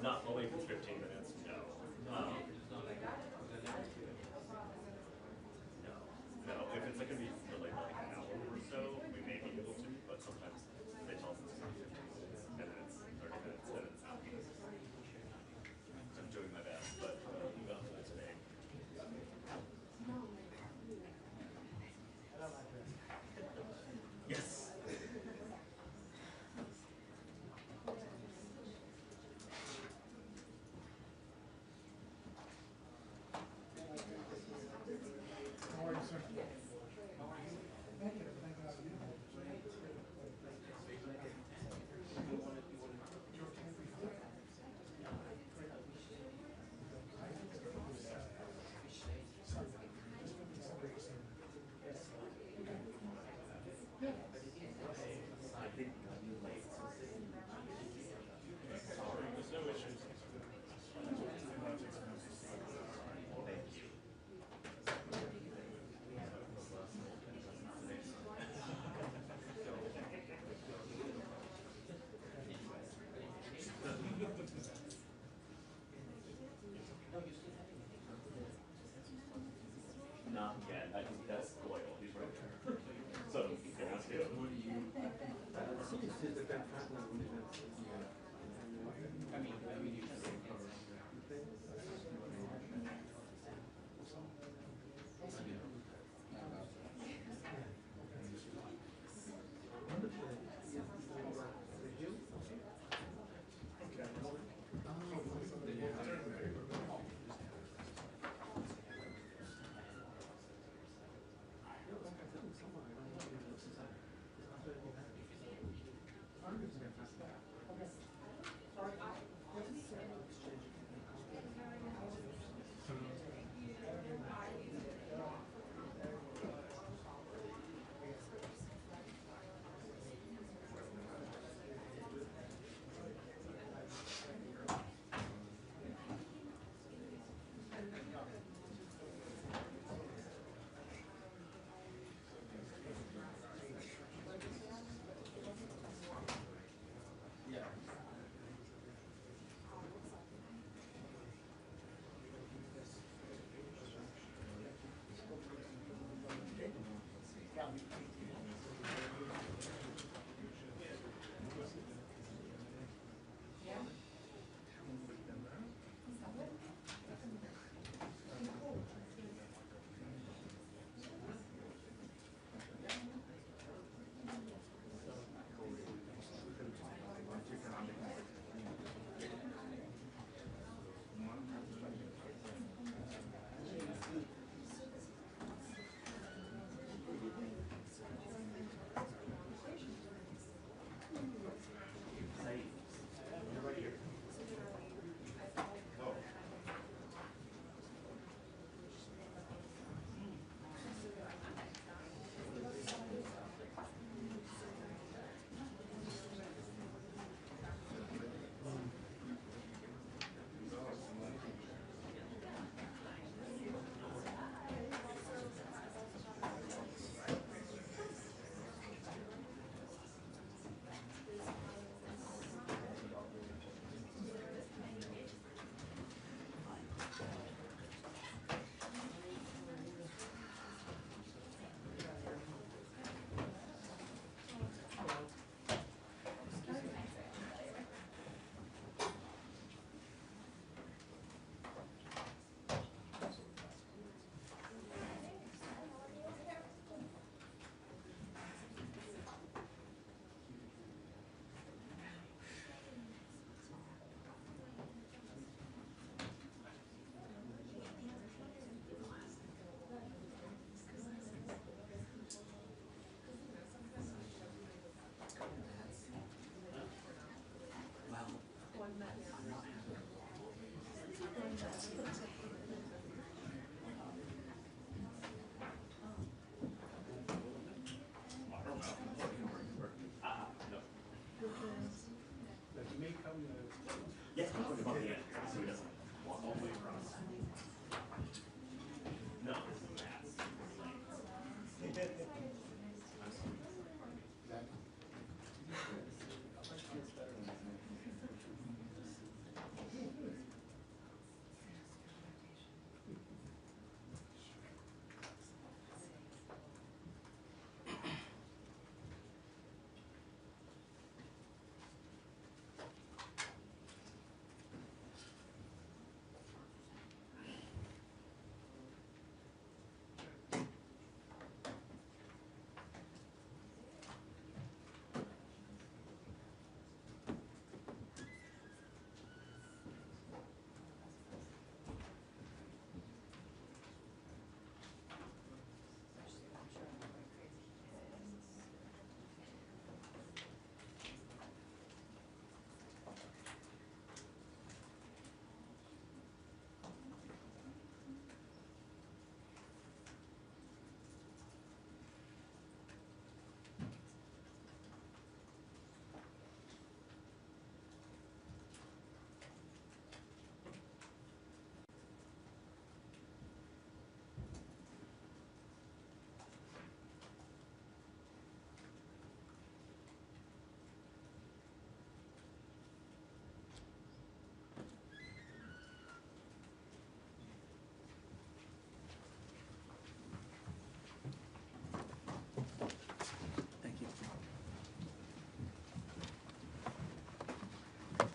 Not only for 15 minutes, no. No. If it's like going to be for like an hour or so, we may be able to, but sometimes they tell us it's not 15 minutes, and then it's 30 minutes, and it's out. I'm doing my best, but we got to today. Yes. Not yet. I think that's Doyle. He's right there. So you can ask him. What do you? I mean, you can say Yes, I'm talking about the end, so he doesn't walk all the way across. No, this is Matt's.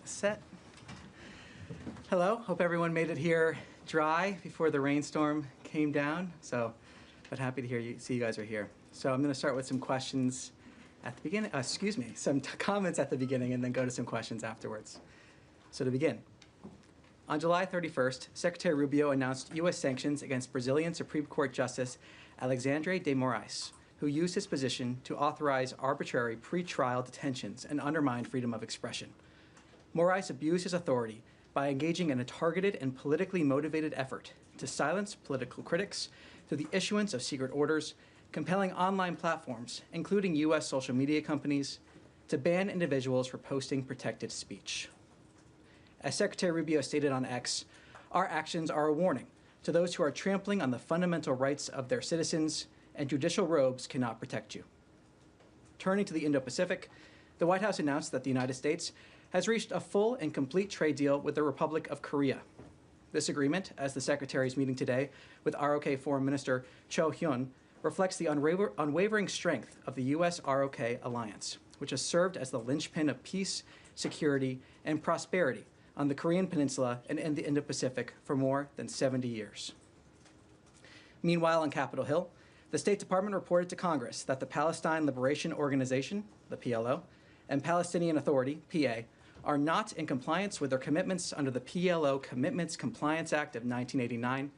Set. Hello, hope everyone made it here dry before the rainstorm came down. But happy to see you guys are here. So I'm going to start with some questions at the beginning, some comments at the beginning and then go to some questions afterwards. So to begin, on July 31st, Secretary Rubio announced U.S. sanctions against Brazilian Supreme Court Justice Alexandre de Moraes, who used his position to authorize arbitrary pre-trial detentions and undermine freedom of expression. Moraes abused his authority by engaging in a targeted and politically motivated effort to silence political critics through the issuance of secret orders, compelling online platforms, including U.S. social media companies, to ban individuals for posting protected speech. As Secretary Rubio stated on X, our actions are a warning to those who are trampling on the fundamental rights of their citizens, and judicial robes cannot protect you. Turning to the Indo-Pacific, the White House announced that the United States has reached a full and complete trade deal with the Republic of Korea. This agreement, as the Secretary's meeting today with ROK Foreign Minister Cho Hyun, reflects the unwavering strength of the U.S.-ROK alliance, which has served as the linchpin of peace, security, and prosperity on the Korean Peninsula and in the Indo-Pacific for more than 70 years. Meanwhile, on Capitol Hill, the State Department reported to Congress that the Palestine Liberation Organization, the PLO, and Palestinian Authority, PA, are not in compliance with their commitments under the PLO Commitments Compliance Act of 1989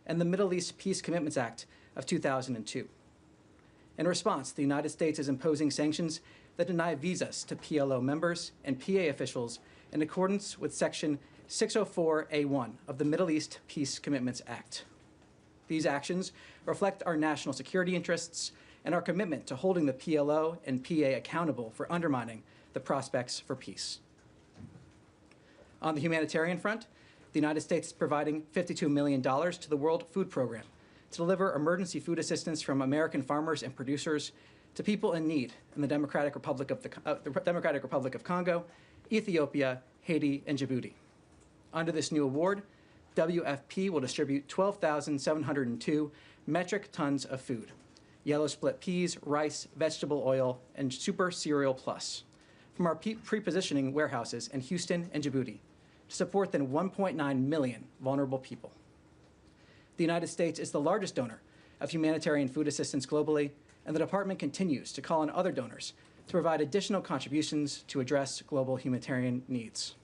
and the Middle East Peace Commitments Act of 2002. In response, the United States is imposing sanctions that deny visas to PLO members and PA officials in accordance with Section 604A1 of the Middle East Peace Commitments Act. These actions reflect our national security interests and our commitment to holding the PLO and PA accountable for undermining the prospects for peace. On the humanitarian front, the United States is providing $52 million to the World Food Program to deliver emergency food assistance from American farmers and producers to people in need in the Democratic Republic of Congo, Ethiopia, Haiti, and Djibouti. Under this new award, WFP will distribute 12,702 metric tons of food, yellow split peas, rice, vegetable oil, and Super Cereal Plus from our pre-positioning warehouses in Houston and Djibouti to support than 1.9 million vulnerable people. The United States is the largest donor of humanitarian food assistance globally, and the department continues to call on other donors to provide additional contributions to address global humanitarian needs.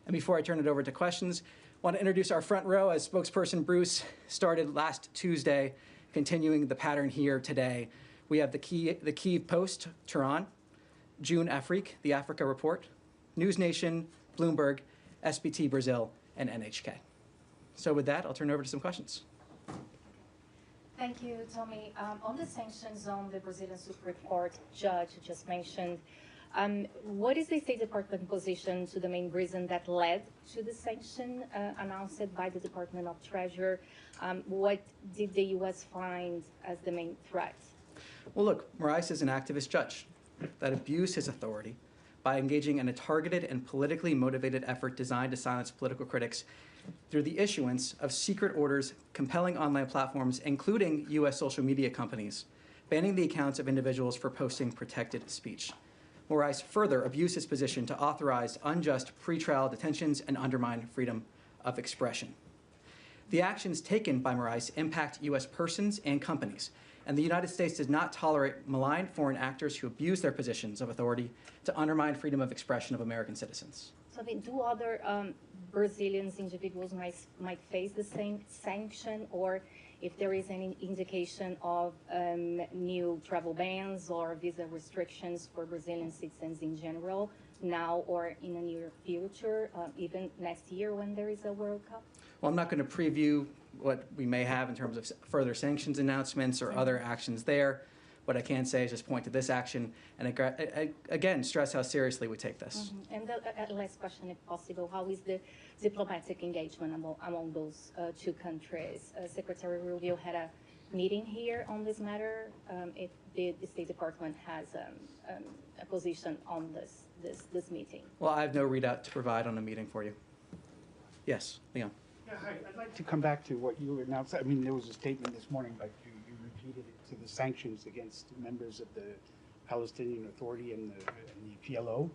And before I turn it over to questions, I want to introduce our front row as spokesperson Bruce started last Tuesday, continuing the pattern here today. We have the Kyiv Post, Tehran, June Afrique, the Africa Report, News Nation, Bloomberg, SBT Brazil, and NHK. So with that, I'll turn it over to some questions. Thank you, Tommy. On the sanctions on the Brazilian Supreme Court judge you just mentioned, what is the State Department position to the main reason that led to the sanction announced by the Department of Treasury? What did the U.S. find as the main threat? Well, look, Moraes is an activist judge that abused his authority by engaging in a targeted and politically motivated effort designed to silence political critics through the issuance of secret orders compelling online platforms, including U.S. social media companies, banning the accounts of individuals for posting protected speech. Moraes further abused his position to authorize unjust pretrial detentions and undermine freedom of expression. The actions taken by Moraes impact U.S. persons and companies, and the United States does not tolerate malign foreign actors who abuse their positions of authority to undermine freedom of expression of American citizens. So do other Brazilians, individuals might face the same sanction, or if there is any indication of new travel bans or visa restrictions for Brazilian citizens in general, now or in the near future, even next year when there is a World Cup? Well, I'm not going to preview what we may have in terms of further sanctions announcements or other actions there. What I can say is just point to this action and again stress how seriously we take this. And the last question, if possible, how is the diplomatic engagement among those two countries? Secretary Rubio had a meeting here on this matter. If the State Department has a position on this meeting. Well, I have no readout to provide on the meeting for you. Yes, Leon. Yeah, hi. I'd like to come back to what you announced. I mean, there was a statement this morning, but you repeated it, to the sanctions against members of the Palestinian Authority and the PLO.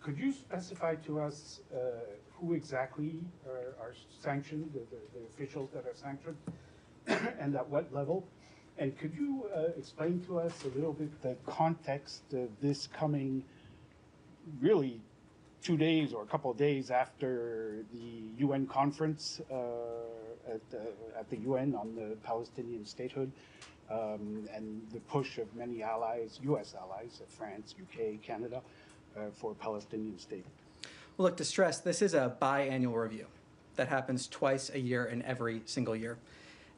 Could you specify to us who exactly are sanctioned, the officials that are sanctioned, and at what level? And could you explain to us a little bit the context of this coming really 2 days or a couple of days after the UN conference at the UN on the Palestinian statehood, and the push of many allies, U.S. allies, France, UK, Canada, for a Palestinian state? Well, look, to stress, this is a biannual review that happens twice a year in every single year.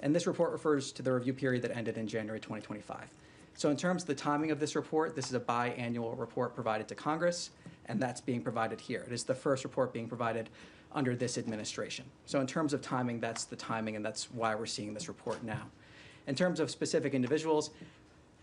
And this report refers to the review period that ended in January 2025. So in terms of the timing of this report, this is a biannual report provided to Congress, and that's being provided here. It is the first report being provided under this administration. So in terms of timing, that's the timing, and that's why we're seeing this report now. In terms of specific individuals,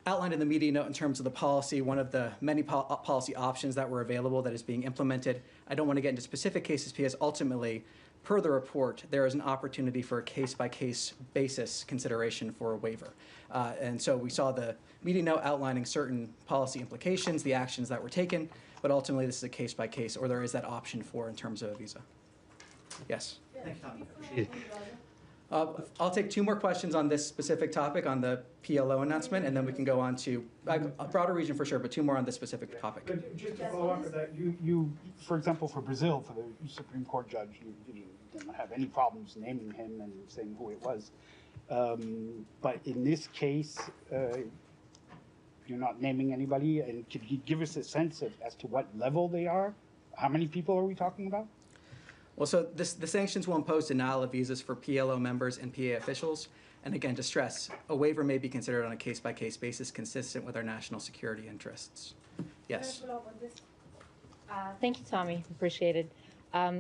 outlined in the media note in terms of the policy, one of the many policy options that were available that is being implemented. I don't want to get into specific cases because ultimately, per the report, there is an opportunity for a case-by-case basis consideration for a waiver. And so we saw the media note outlining certain policy implications, the actions that were taken, but ultimately this is a case-by-case, or there is that option for in terms of a visa. Yes? Thanks, Tommy. Appreciate it. I'll take 2 more questions on this specific topic, on the PLO announcement, and then we can go on to a broader region for sure, but 2 more on this specific topic. But just to follow up with that, you, for example, for Brazil, for the Supreme Court judge, you didn't have any problems naming him and saying who it was. But in this case, you're not naming anybody, and could you give us a sense of as to what level they are? How many people are we talking about? Well, so the sanctions will impose denial of visas for PLO members and PA officials. And again, to stress, a waiver may be considered on a case-by-case basis consistent with our national security interests. Yes? Thank you, Tommy. Appreciate it.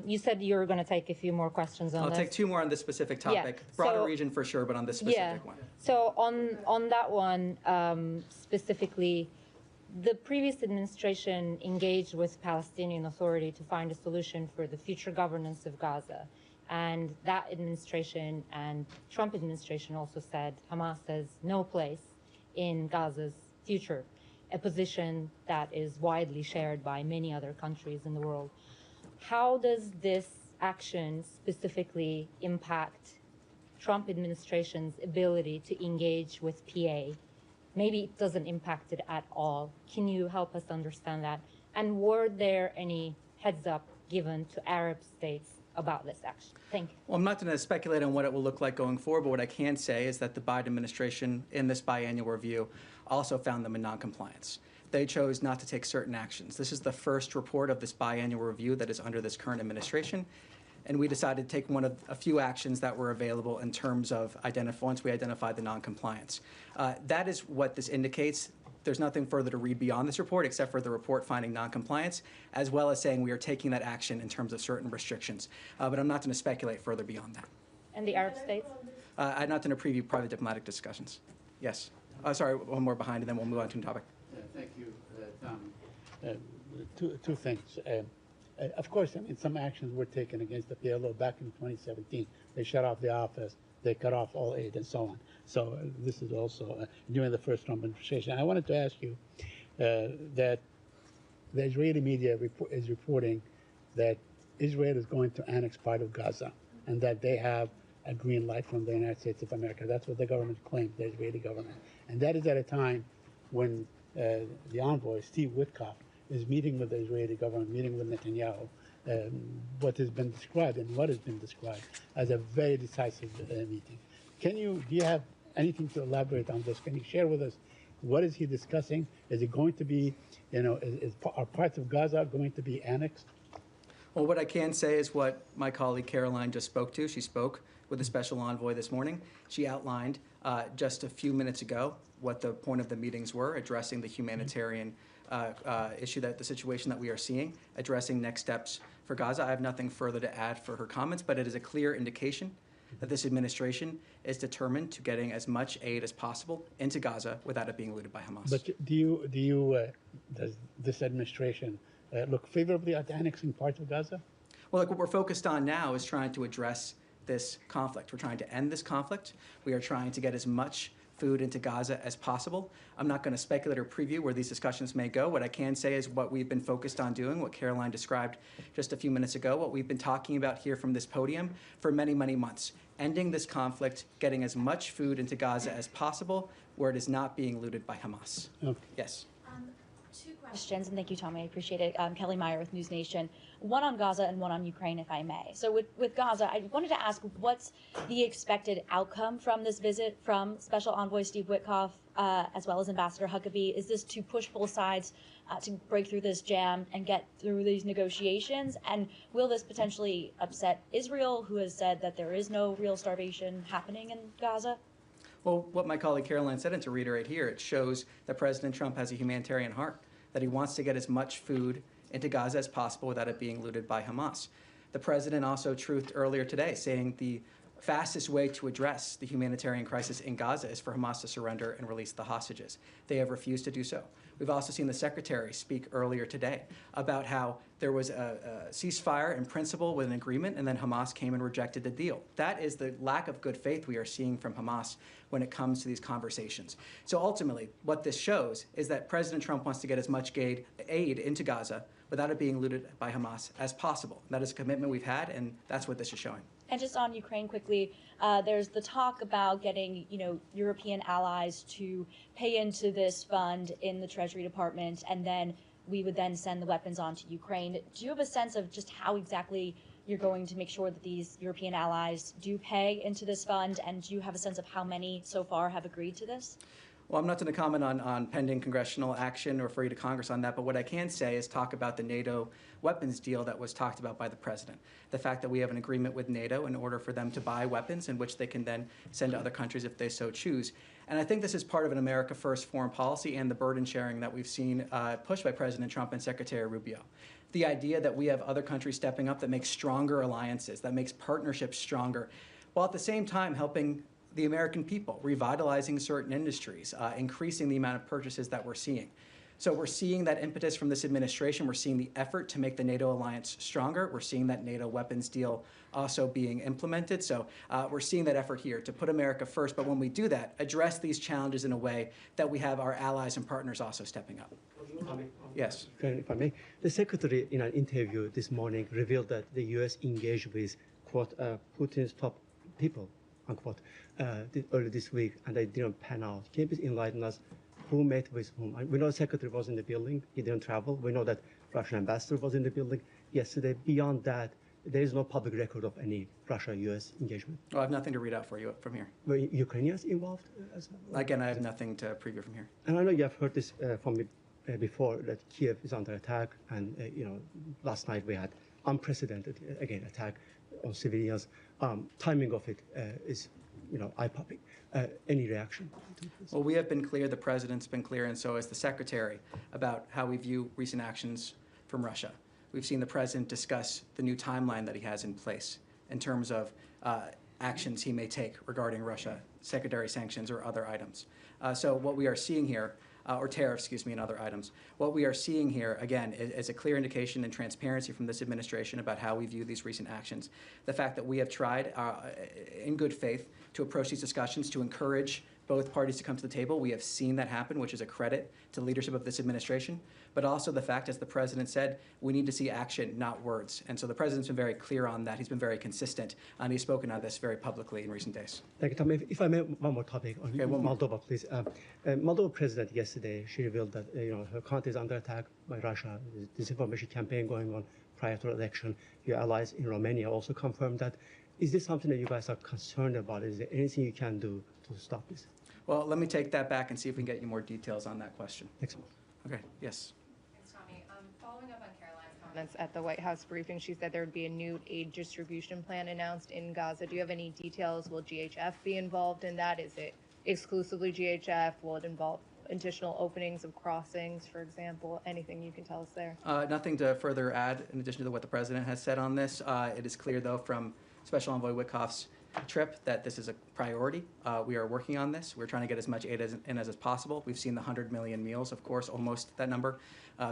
You said you were going to take a few more questions on this. I'll take 2 more on this specific topic. Yeah. Broader region for sure, but on this specific one. So on that one, specifically, the previous administration engaged with Palestinian Authority to find a solution for the future governance of Gaza. And that administration and Trump administration also said Hamas has no place in Gaza's future, a position that is widely shared by many other countries in the world. How does this action specifically impact Trump administration's ability to engage with PA? Maybe it doesn't impact it at all. Can you help us understand that? And were there any heads up given to Arab states about this action? Thank you. Well, I'm not going to speculate on what it will look like going forward, but what I can say is that the Biden administration in this biannual review also found them in noncompliance. they chose not to take certain actions. This is the first report of this biannual review that is under this current administration. And we decided to take one of a few actions that were available in terms of once we identified the noncompliance. That is what this indicates. There's nothing further to read beyond this report except for the report finding noncompliance, as well as saying we are taking that action in terms of certain restrictions. But I'm not going to speculate further beyond that. And the Arab states? I'm not going to preview private diplomatic discussions. Yes. Sorry, one more behind, and then we'll move on to a topic. Thank you, Tom. Two things. Of course, I mean, some actions were taken against the PLO back in 2017. They shut off the office, they cut off all aid, and so on. So this is also during the first Trump administration. I wanted to ask you that the Israeli media is reporting that Israel is going to annex part of Gaza and that they have a green light from the United States of America. That's what the government claims, the Israeli government. And that is at a time when the envoy, Steve Witkoff, is meeting with the Israeli government, meeting with Netanyahu, what has been described as a very decisive meeting. Do you have anything to elaborate on this? Can you share with us what is he discussing? Is it going to be, are parts of Gaza going to be annexed? Well, what I can say is what my colleague Caroline just spoke to. She spoke with the special envoy this morning. She outlined just a few minutes ago what the point of the meetings were, addressing the humanitarian issue, the situation that we are seeing, addressing next steps for Gaza. I have nothing further to add for her comments, but it is a clear indication that this administration is determined to getting as much aid as possible into Gaza without it being looted by Hamas. But does this administration look favorably at annexing parts of Gaza? Well, look, what we're focused on now is trying to address this conflict. We're trying to end this conflict. We are trying to get as much food into Gaza as possible. I'm not going to speculate or preview where these discussions may go. What I can say is what we've been focused on doing, what Caroline described just a few minutes ago, what we've been talking about here from this podium for many, many months. Ending this conflict, getting as much food into Gaza as possible where it is not being looted by Hamas. Okay. Yes. Two questions, and thank you, Tommy. I appreciate it. Kelly Meyer with News Nation. One on Gaza and one on Ukraine, if I may. So with Gaza, I wanted to ask what's the expected outcome from this visit from Special Envoy Steve Witkoff as well as Ambassador Huckabee? Is this to push both sides to break through this jam and get through these negotiations? And will this potentially upset Israel, who has said that there is no real starvation happening in Gaza? Well, what my colleague Caroline said, and to reiterate here, it shows that President Trump has a humanitarian heart, that he wants to get as much food into Gaza as possible without it being looted by Hamas. The president also truthed earlier today, saying the fastest way to address the humanitarian crisis in Gaza is for Hamas to surrender and release the hostages. They have refused to do so. We've also seen the secretary speak earlier today about how there was a ceasefire in principle with an agreement, and then Hamas came and rejected the deal. That is the lack of good faith we are seeing from Hamas when it comes to these conversations. So ultimately, what this shows is that President Trump wants to get as much aid into Gaza without it being looted by Hamas as possible. That is a commitment we've had, and that's what this is showing. And just on Ukraine quickly, there's the talk about getting, European allies to pay into this fund in the Treasury Department, and then we would then send the weapons on to Ukraine. Do you have a sense of just how exactly you're going to make sure that these European allies do pay into this fund, and do you have a sense of how many so far have agreed to this? Well, I'm not going to comment on pending congressional action or refer you to Congress on that, but what I can say is talk about the NATO weapons deal that was talked about by the president. The fact that we have an agreement with NATO in order for them to buy weapons in which they can then send to other countries if they so choose. And I think this is part of an America First foreign policy and the burden sharing that we've seen pushed by President Trump and Secretary Rubio. The idea that we have other countries stepping up that makes stronger alliances, that makes partnerships stronger, while at the same time helping the American people, revitalizing certain industries, increasing the amount of purchases that we're seeing. So we're seeing that impetus from this administration. We're seeing the effort to make the NATO alliance stronger. We're seeing that NATO weapons deal also being implemented. So we're seeing that effort here to put America first. But when we do that, address these challenges in a way that we have our allies and partners also stepping up. Yes. If I may, the secretary in an interview this morning revealed that the U.S. engaged with, quote, Putin's top people, unquote, early this week, and they didn't pan out. Can you please enlighten us who met with whom? We know the secretary was in the building. He didn't travel. We know that Russian ambassador was in the building yesterday. Beyond that, there is no public record of any Russia-U.S. engagement. Well, I have nothing to read out for you from here. Were Ukrainians involved as well? Again, I have nothing to preview from here. And I know you have heard this from me before that Kiev is under attack, and last night we had unprecedented again attack on civilians. Timing of it is eye-popping. Any reaction? Well, we have been clear, the president's been clear, and so has the secretary, about how we view recent actions from Russia. We've seen the president discuss the new timeline that he has in place in terms of actions he may take regarding Russia, secondary sanctions or other items. So what we are seeing here, or tariffs, excuse me, and other items. What we are seeing here, again, is a clear indication and transparency from this administration about how we view these recent actions. The fact that we have tried, in good faith, to approach these discussions to encourage both parties to come to the table. We have seen that happen, which is a credit to the leadership of this administration. But also the fact, as the president said, we need to see action, not words. And so the president's been very clear on that. He's been very consistent, and he's spoken on this very publicly in recent days. Thank you, Tom. If I may, one more topic on Moldova, please. Moldova president yesterday, she revealed that her country is under attack by Russia. There's disinformation campaign going on prior to the election. Your allies in Romania also confirmed that. Is this something that you guys are concerned about? Is there anything you can do to stop this? Well, let me take that back and see if we can get you more details on that question. Thanks. Okay, yes. Thanks, Tommy. Following up on Caroline's comments at the White House briefing, she said there would be a new aid distribution plan announced in Gaza. Do you have any details? Will GHF be involved in that? Is it exclusively GHF? Will it involve additional openings of crossings, for example? Anything you can tell us there? Nothing to further add in addition to what the president has said on this. It is clear, though, from Special Envoy Witkoff's trip that this is a priority. We are working on this. We're trying to get as much aid as possible. We've seen the 100 million meals, of course, almost that number,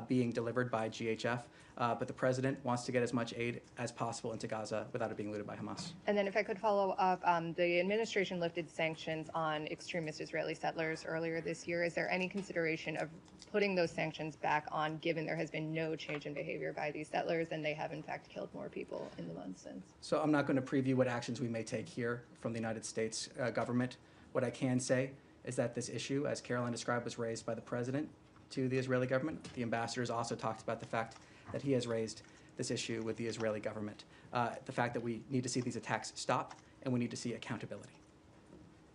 being delivered by GHF. But the president wants to get as much aid as possible into Gaza without it being looted by Hamas. And then if I could follow up, the administration lifted sanctions on extremist Israeli settlers earlier this year. Is there any consideration of putting those sanctions back on, given there has been no change in behavior by these settlers and they have in fact killed more people in the months since? So I'm not going to preview what actions we may take here from the United States government. What I can say is that this issue, as Caroline described, was raised by the president to the Israeli government. The ambassadors also talked about the fact that he has raised this issue with the Israeli government. The fact that we need to see these attacks stop and we need to see accountability.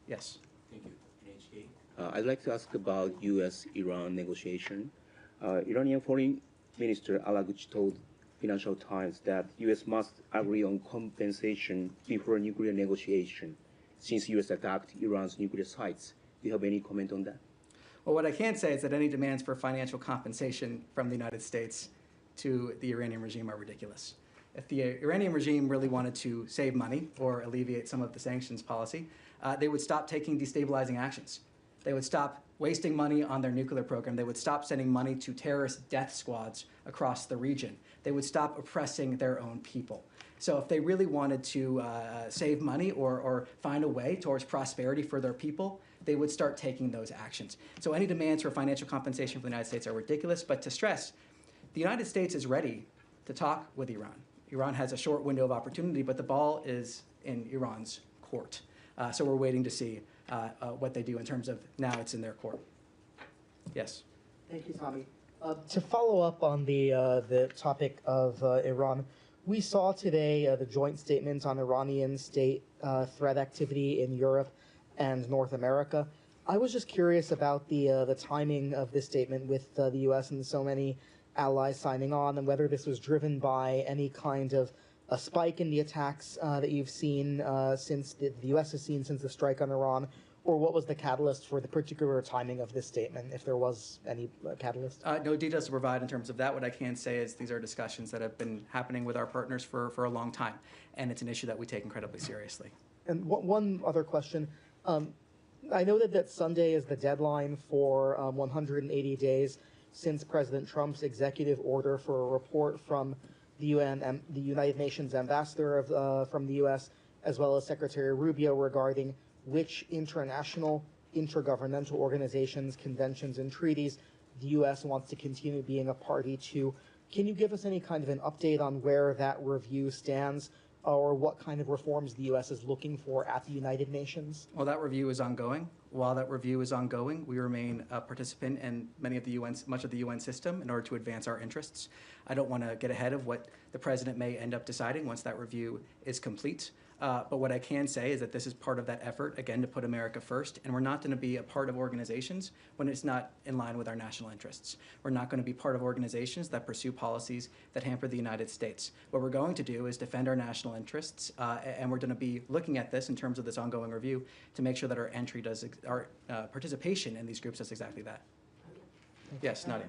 Yes. Thank you. NHK. I'd like to ask about U.S.-Iran negotiation. Iranian Foreign Minister Alaguchi told Financial Times that U.S. must agree on compensation before nuclear negotiation, since U.S. attacked Iran's nuclear sites. Do you have any comment on that? Well, what I can say is that any demands for financial compensation from the United States to the Iranian regime are ridiculous. If the Iranian regime really wanted to save money or alleviate some of the sanctions policy, they would stop taking destabilizing actions. They would stop wasting money on their nuclear program. They would stop sending money to terrorist death squads across the region. They would stop oppressing their own people. So if they really wanted to save money or find a way towards prosperity for their people, they would start taking those actions. So any demands for financial compensation from the United States are ridiculous. But to stress, the United States is ready to talk with Iran. Iran has a short window of opportunity, but the ball is in Iran's court. So we're waiting to see what they do in terms of now it's in their court. Yes. Thank you, Tommy. To follow up on the topic of Iran, we saw today the joint statement on Iranian state threat activity in Europe and North America. I was just curious about the timing of this statement with the U.S. and so many allies signing on, and whether this was driven by any kind of a spike in the attacks that you've seen since the U.S. has seen since the strike on Iran, or what was the catalyst for the particular timing of this statement, if there was any catalyst? No details to provide in terms of that. What I can say is these are discussions that have been happening with our partners for a long time, and it's an issue that we take incredibly seriously. And one other question. I know that Sunday is the deadline for 180 days since President Trump's executive order for a report from the UN and the United Nations ambassador from the U.S., as well as Secretary Rubio, regarding which international intergovernmental organizations, conventions, and treaties the U.S. wants to continue being a party to. Can you give us any kind of an update on where that review stands, or what kind of reforms the U.S. is looking for at the United Nations? Well, that review is ongoing. While that review is ongoing, we remain a participant in much of the UN system in order to advance our interests. I don't want to get ahead of what the president may end up deciding once that review is complete. But what I can say is that this is part of that effort, again, to put America first, and we're not going to be a part of organizations when it's not in line with our national interests. We're not going to be part of organizations that pursue policies that hamper the United States. What we're going to do is defend our national interests, and we're going to be looking at this in terms of this ongoing review to make sure that our our participation in these groups does exactly that. Yes, Nadia.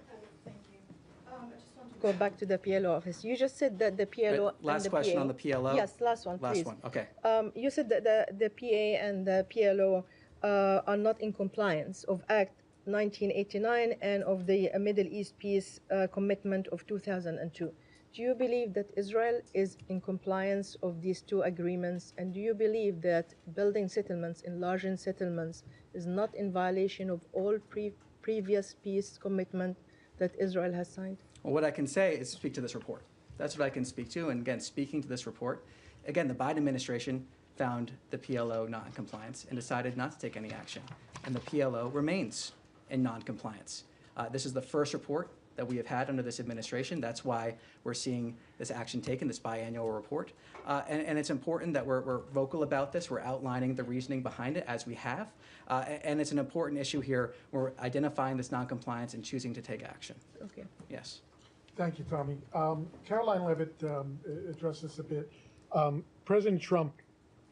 Go back to the PLO office. You just said that the PLO Last and the question PA, on the PLO. Yes, last one, please. Last one, okay. You said that the PA and the PLO are not in compliance of Act 1989 and of the Middle East Peace Commitment of 2002. Do you believe that Israel is in compliance of these two agreements? And do you believe that building settlements, enlarging settlements, is not in violation of all previous peace commitment that Israel has signed? Well, what I can say is speak to this report. That's what I can speak to. And again, speaking to this report, again, the Biden administration found the PLO not in compliance and decided not to take any action. And the PLO remains in non-compliance. This is the first report that we have had under this administration. That's why we're seeing this action taken, this biannual report. And it's important that we're vocal about this. We're outlining the reasoning behind it as we have. And it's an important issue here. We're identifying this non-compliance and choosing to take action. Okay. Yes. Thank you, Tommy. Caroline Levitt addressed this a bit. President Trump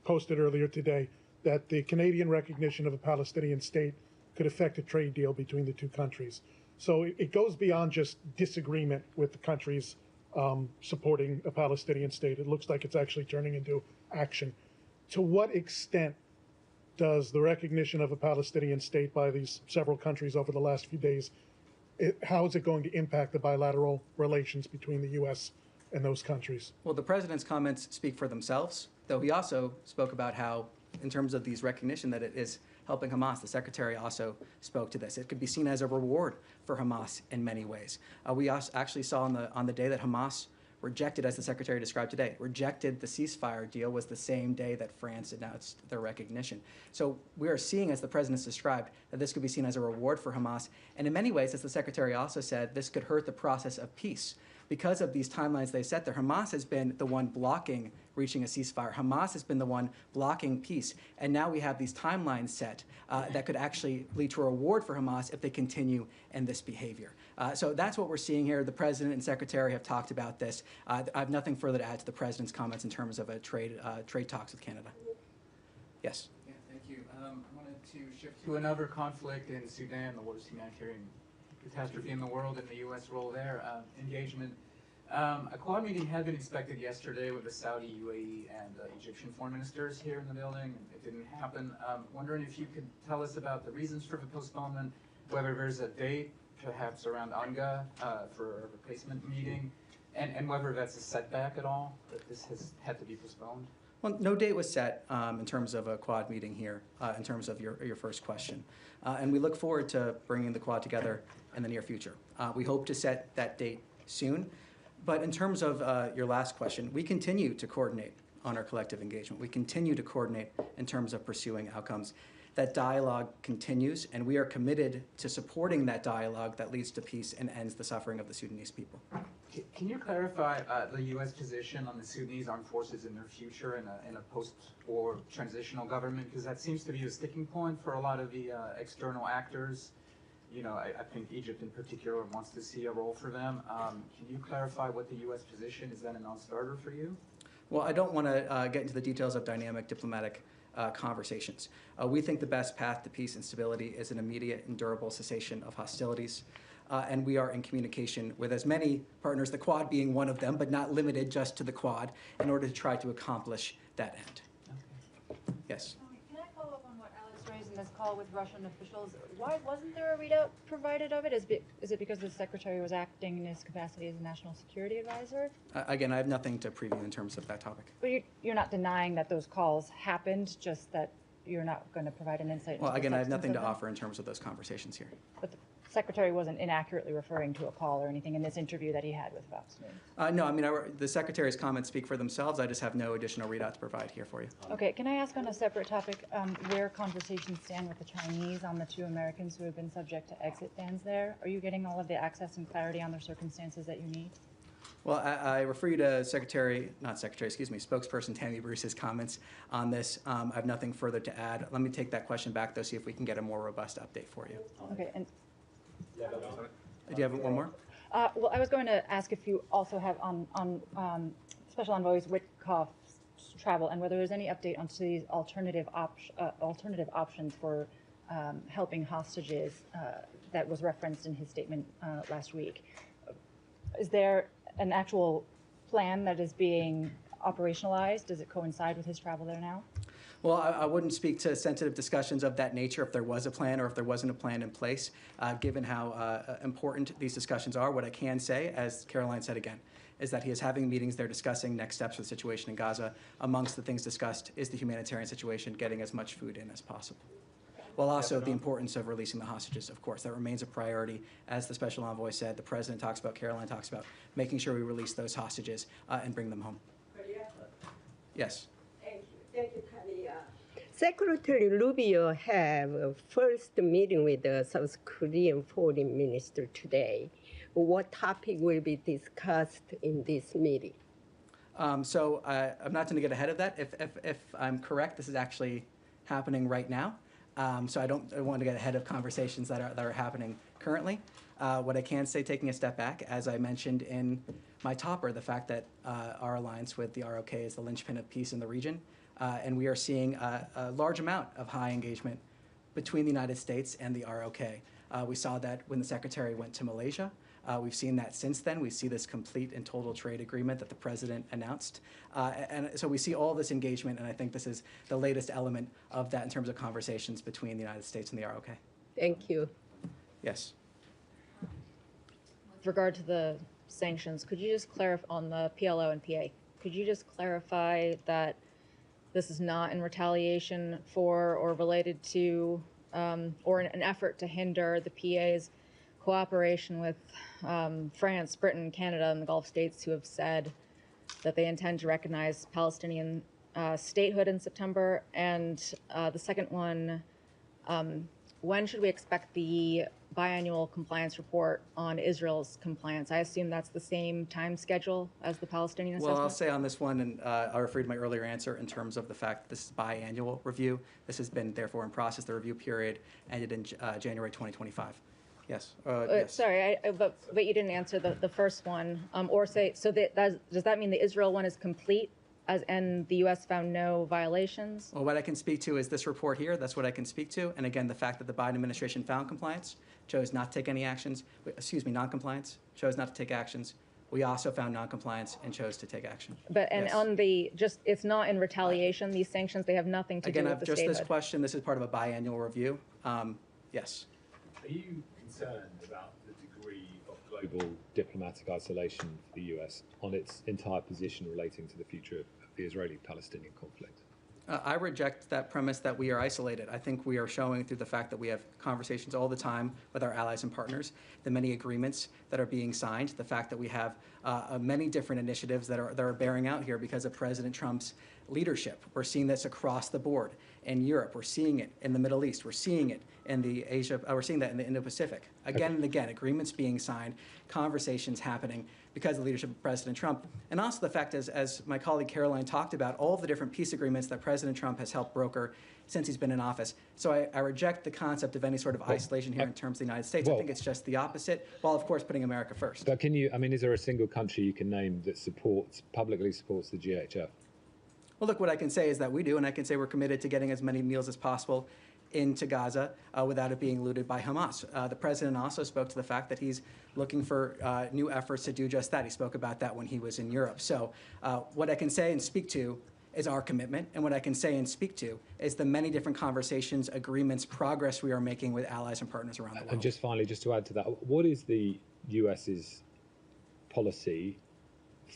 posted earlier today that the Canadian recognition of a Palestinian state could affect a trade deal between the two countries. So it goes beyond just disagreement with the countries supporting a Palestinian state. It looks like it's actually turning into action. To what extent does the recognition of a Palestinian state by these several countries over the last few days, how is it going to impact the bilateral relations between the U.S. and those countries? Well, the president's comments speak for themselves, though he also spoke about how, in terms of these recognition, that it is helping Hamas. The secretary also spoke to this. It could be seen as a reward for Hamas in many ways. We actually saw on the day that Hamas rejected, as the secretary described today, rejected the ceasefire deal was the same day that France announced their recognition. So we are seeing, as the president's described, that this could be seen as a reward for Hamas. And in many ways, as the secretary also said, this could hurt the process of peace. Because of these timelines they set there, Hamas has been the one blocking reaching a ceasefire. Hamas has been the one blocking peace. And now we have these timelines set that could actually lead to a reward for Hamas if they continue in this behavior. So that's what we're seeing here. The president and secretary have talked about this. I have nothing further to add to the president's comments in terms of a trade talks with Canada. Yes. Yeah, thank you. I wanted to shift to another conflict in Sudan, the worst humanitarian catastrophe in the world, and the U.S. role there, engagement. A Quad meeting had been expected yesterday with the Saudi, UAE, and Egyptian foreign ministers here in the building. It didn't happen. Wondering if you could tell us about the reasons for the postponement, whether there's a date, perhaps around UNGA, for a replacement meeting, and whether that's a setback at all, that this has had to be postponed. Well, no date was set in terms of a Quad meeting here, in terms of your first question. And we look forward to bringing the Quad together in the near future. We hope to set that date soon. But in terms of your last question, we continue to coordinate on our collective engagement. We continue to coordinate in terms of pursuing outcomes. That dialogue continues, and we are committed to supporting that dialogue that leads to peace and ends the suffering of the Sudanese people. Can you clarify the U.S. position on the Sudanese armed forces in their future in a post-war transitional government? Because that seems to be a sticking point for a lot of the external actors. You know, I think Egypt in particular wants to see a role for them. Can you clarify what the U.S. position is? That a non-starter for you? Well, I don't want to get into the details of dynamic diplomatic conversations. We think the best path to peace and stability is an immediate and durable cessation of hostilities. And we are in communication with as many partners, the Quad being one of them, but not limited just to the Quad, in order to try to accomplish that end. Okay. Yes. Can I follow up on what Alex raised in this call with Russian officials? Why wasn't there a readout provided of it? Is it because the secretary was acting in his capacity as a national security advisor? Again, I have nothing to preview in terms of that topic. But you're not denying that those calls happened, just that you're not going to provide an insight into Well, again, the I have nothing to substance of offer in terms of those conversations here. But the secretary wasn't inaccurately referring to a call or anything in this interview that he had with Fox News. No, I mean, the secretary's comments speak for themselves. I just have no additional readout to provide here for you. Okay, can I ask on a separate topic where conversations stand with the Chinese on the 2 Americans who have been subject to exit bans there? Are you getting all of the access and clarity on their circumstances that you need? Well, I refer you to Spokesperson Tammy Bruce's comments on this. I have nothing further to add. Let me take that question back, though, see if we can get a more robust update for you. Okay, and Do you have one more? well, I was going to ask if you also have on Special Envoy Witkoff's travel and whether there's any update on these alternative options for helping hostages that was referenced in his statement last week. Is there an actual plan that is being operationalized? Does it coincide with his travel there now? Well, I wouldn't speak to sensitive discussions of that nature if there was a plan or if there wasn't a plan in place, given how important these discussions are. What I can say, as Caroline said again, is that he is having meetings there discussing next steps for the situation in Gaza. Amongst the things discussed is the humanitarian situation, getting as much food in as possible. While also the importance of releasing the hostages, of course. That remains a priority. As the Special Envoy said, the President talks about, Caroline talks about, making sure we release those hostages and bring them home. Yes. Thank you, Talia. Secretary Rubio have a first meeting with the South Korean Foreign Minister today. What topic will be discussed in this meeting? So I'm not going to get ahead of that. If I'm correct, this is actually happening right now. So I want to get ahead of conversations that are happening currently. What I can say, taking a step back, as I mentioned in my topper, the fact that our alliance with the ROK is the linchpin of peace in the region, and we are seeing a large amount of high engagement between the United States and the ROK. We saw that when the Secretary went to Malaysia. We've seen that since then. We see this complete and total trade agreement that the President announced. And so we see all this engagement, and I think this is the latest element of that in terms of conversations between the United States and the ROK. Thank you. Yes. With regard to the sanctions, could you just clarify on the PLO and PA, could you just clarify that this is not in retaliation for or related to or an effort to hinder the PA's cooperation with France, Britain, Canada, and the Gulf states who have said that they intend to recognize Palestinian statehood in September? And the second one, when should we expect the biannual compliance report on Israel's compliance? I assume that's the same time schedule as the Palestinian assessment? Well, I'll say on this one, and I'll refer to my earlier answer in terms of the fact that this is biannual review. This has been, therefore, in process. The review period ended in January 2025. Yes. Yes. Sorry, but you didn't answer the first one. Or say, so does that mean the Israel one is complete and the U.S. found no violations? Well, what I can speak to is this report here. That's what I can speak to. And again, the fact that the Biden administration found compliance, chose not to take any actions, non-compliance, chose not to take actions. We also found non-compliance and chose to take action. But, and yes. on the, it's not in retaliation, these sanctions, they have nothing to do with the statehood. Again, this question, this is part of a biannual review. Yes. Are you concerned about the degree of global diplomatic isolation for the US on its entire position relating to the future of the Israeli-Palestinian conflict? I reject that premise that we are isolated. I think we are showing through the fact that we have conversations all the time with our allies and partners, the many agreements that are being signed, the fact that we have many different initiatives that are bearing out here because of President Trump's leadership. We're seeing this across the board in Europe. We're seeing it in the Middle East. We're seeing it in the Asia. We're seeing that in the Indo-Pacific. Again and again, agreements being signed, conversations happening because of the leadership of President Trump. And also the fact, as my colleague Caroline talked about, all of the different peace agreements that President Trump has helped broker since he's been in office. So I reject the concept of any sort of isolation here in terms of the United States. I think it's just the opposite, while of course putting America first. But can you, I mean, is there a single country you can name that publicly supports the GHF? Well, look, what I can say is that we do, and I can say we're committed to getting as many meals as possible into Gaza without it being looted by Hamas. The president also spoke to the fact that he's looking for new efforts to do just that. He spoke about that when he was in Europe. So what I can say and speak to is our commitment, and what I can say and speak to is the many different conversations, agreements, progress we are making with allies and partners around the world. And just finally, just to add to that, what is the US's policy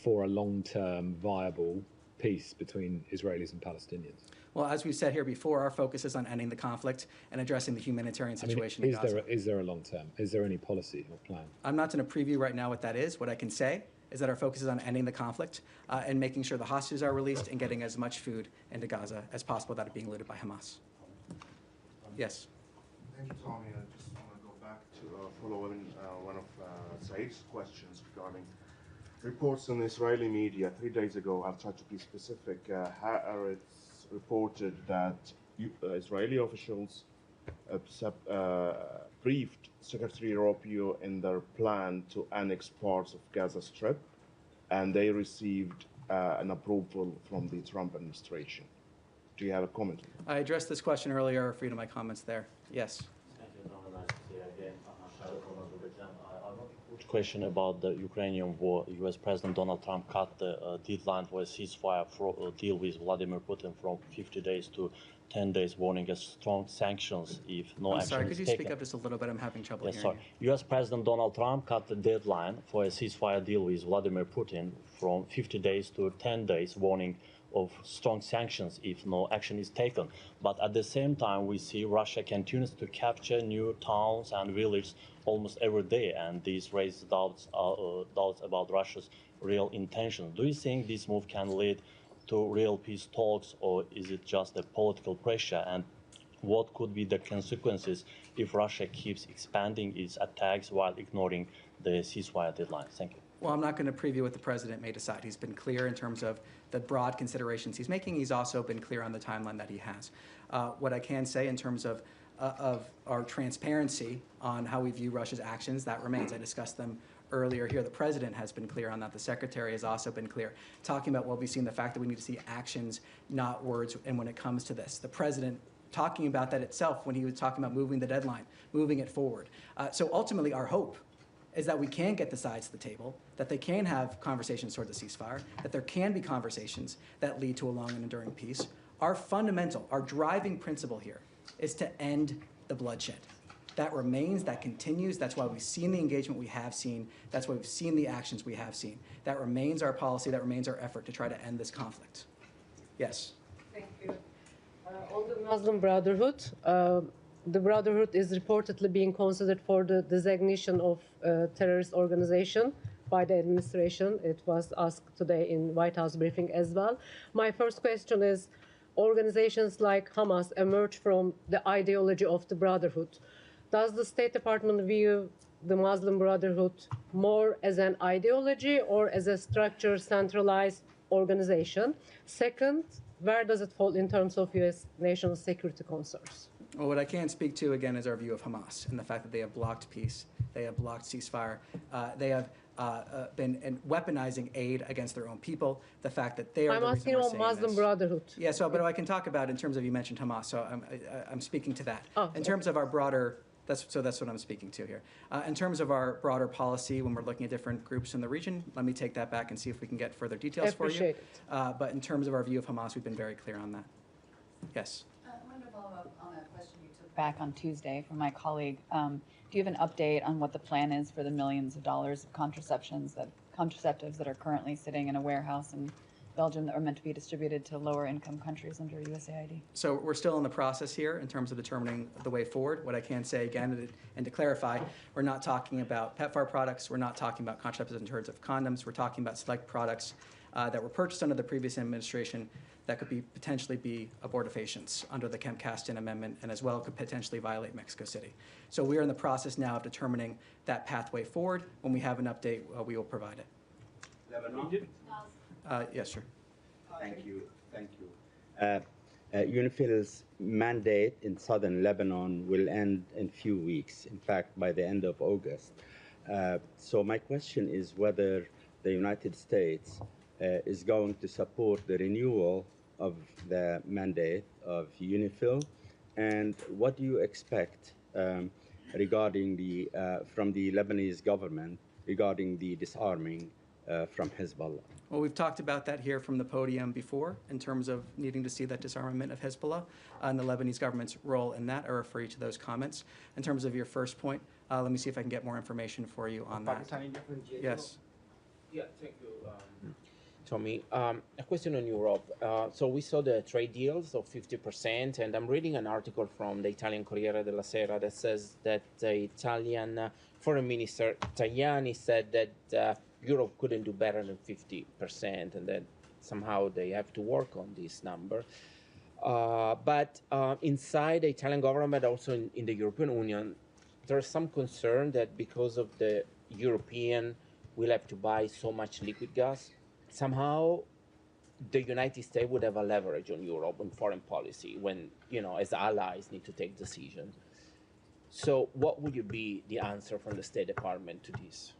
for a long-term viable peace between Israelis and Palestinians? Well, as we've said here before, our focus is on ending the conflict and addressing the humanitarian situation in Gaza. Is there a long term? Is there any policy or plan? I'm not going to preview right now what that is. What I can say is that our focus is on ending the conflict and making sure the hostages are released and getting as much food into Gaza as possible without it being looted by Hamas. Yes. Thank you, Tommy. I just want to go back to follow on one of Said's questions regarding reports in Israeli media 3 days ago. I'll try to be specific. Haaretz reported that Israeli officials briefed Secretary Rubio in their plan to annex parts of Gaza Strip, and they received an approval from the Trump administration. Do you have a comment? I addressed this question earlier. Free to my comments there. Yes. Thank you, Tom. Nice to see you again. Question about the Ukrainian war. U.S. President Donald Trump cut the deadline for a ceasefire deal with Vladimir Putin from 50 days to 10 days, warning of strong sanctions if no action is taken. Sorry, could you speak up just a little bit? I'm having trouble hearing sorry. you. U.S. President Donald Trump cut the deadline for a ceasefire deal with Vladimir Putin from 50 days to 10 days, warning of strong sanctions if no action is taken. But at the same time, we see Russia continues to capture new towns and villages almost every day, and this raises doubts about Russia's real intentions. Do you think this move can lead to real peace talks, or is it just a political pressure? And what could be the consequences if Russia keeps expanding its attacks while ignoring the ceasefire deadline? Thank you. Well, I'm not going to preview what the president may decide. He's been clear in terms of the broad considerations he's making. He's also been clear on the timeline that he has. What I can say in terms of our transparency on how we view Russia's actions, that remains. I discussed them earlier here. The president has been clear on that. The secretary has also been clear, talking about what we've seen, the fact that we need to see actions, not words, and when it comes to this. The president talking about that itself when he was talking about moving the deadline, moving it forward. So ultimately, our hope is that we can get the sides to the table, that they can have conversations towards a ceasefire, that there can be conversations that lead to a long and enduring peace. Our fundamental, our driving principle here is to end the bloodshed. That remains, that continues. That's why we've seen the engagement we have seen. That's why we've seen the actions we have seen. That remains our policy. That remains our effort to try to end this conflict. Yes? Thank you. On the Muslim Brotherhood, the Brotherhood is reportedly being considered for the designation of terrorist organization by the administration. It was asked today in White House briefing as well. My first question is, organizations like Hamas emerge from the ideology of the Brotherhood. Does the State Department view the Muslim Brotherhood more as an ideology or as a structured, centralized organization? Second, where does it fall in terms of U.S. national security concerns? Well, what I can speak to, again, is our view of Hamas and the fact that they have blocked peace, they have blocked ceasefire, they have been weaponizing aid against their own people, the fact that they are I'm the reason asking we're on saying Muslim this. Brotherhood. Yeah, so, but I can talk about in terms of, you mentioned Hamas, so I'm speaking to that. Oh, in terms of our broader, that's what I'm speaking to here. In terms of our broader policy, when we're looking at different groups in the region, let me take that back and see if we can get further details for you. Appreciate it. But in terms of our view of Hamas, we've been very clear on that. Yes? I wanted to follow up on a question you took back on Tuesday from my colleague. Do you have an update on what the plan is for the millions of dollars of contraceptives that are currently sitting in a warehouse in Belgium that are meant to be distributed to lower income countries under USAID? So we're still in the process here in terms of determining the way forward. What I can say again, and to clarify, we're not talking about PEPFAR products. We're not talking about contraceptives in terms of condoms. We're talking about select products that were purchased under the previous administration that could potentially be abortifacients under the Kemp-Kasten Amendment, and as well could potentially violate Mexico City. So we are in the process now of determining that pathway forward. When we have an update, we will provide it. Yes, sir. Thank you. Thank you. UNIFIL's mandate in southern Lebanon will end in a few weeks, in fact, by the end of August. So my question is whether the United States is going to support the renewal of the mandate of UNIFIL, and what do you expect regarding from the Lebanese government regarding the disarming from Hezbollah? Well, we've talked about that here from the podium before in terms of needing to see that disarmament of Hezbollah and the Lebanese government's role in that. I refer you to those comments. In terms of your first point, let me see if I can get more information for you on that. Yes. Yeah, thank you, Tommy. A question on Europe. So we saw the trade deals of 50%, and I'm reading an article from the Italian Corriere della Sera that says that the Italian Foreign Minister Tajani said that Europe couldn't do better than 50%, and that somehow they have to work on this number. But inside the Italian government, also in the European Union, there's some concern that because of the European will have to buy so much liquid gas, somehow the United States would have a leverage on Europe in foreign policy when, as allies need to take decisions. So what would be the answer from the State Department to this?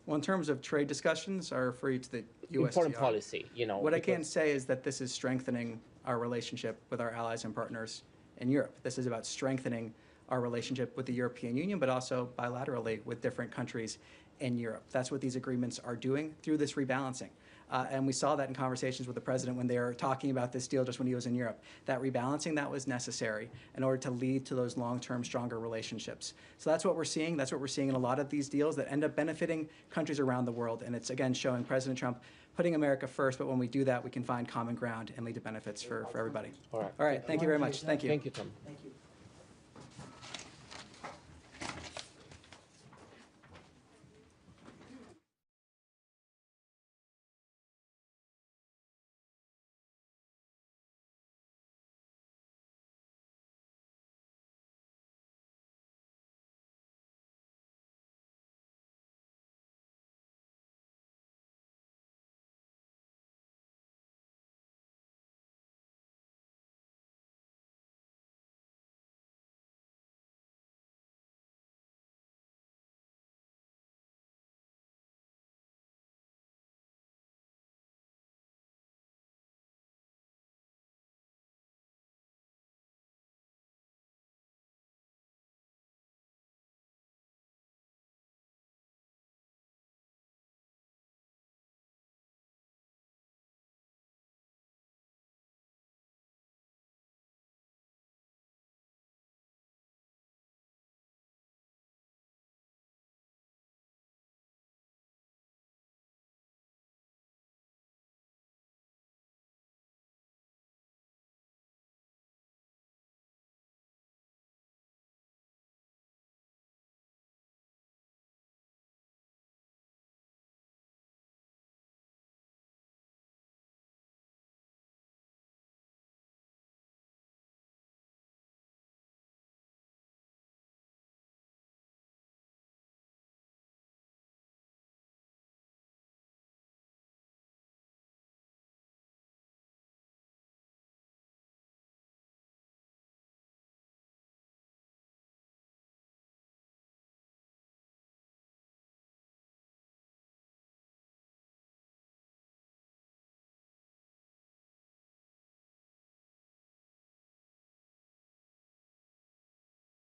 Well, in terms of trade discussions, I refer you to the USTR. In foreign policy, What I can say is that this is strengthening our relationship with our allies and partners in Europe. This is about strengthening our relationship with the European Union, but also bilaterally with different countries in Europe. That's what these agreements are doing through this rebalancing. And we saw that in conversations with the president when they were talking about this deal just when he was in Europe. That rebalancing, that was necessary in order to lead to those long-term, stronger relationships. So that's what we're seeing. That's what we're seeing in a lot of these deals that end up benefiting countries around the world. And it's, again, showing President Trump putting America first, but when we do that, we can find common ground and lead to benefits for everybody. All right. All right, thank you very much. Thank you. Thank you, Tom. Thank you.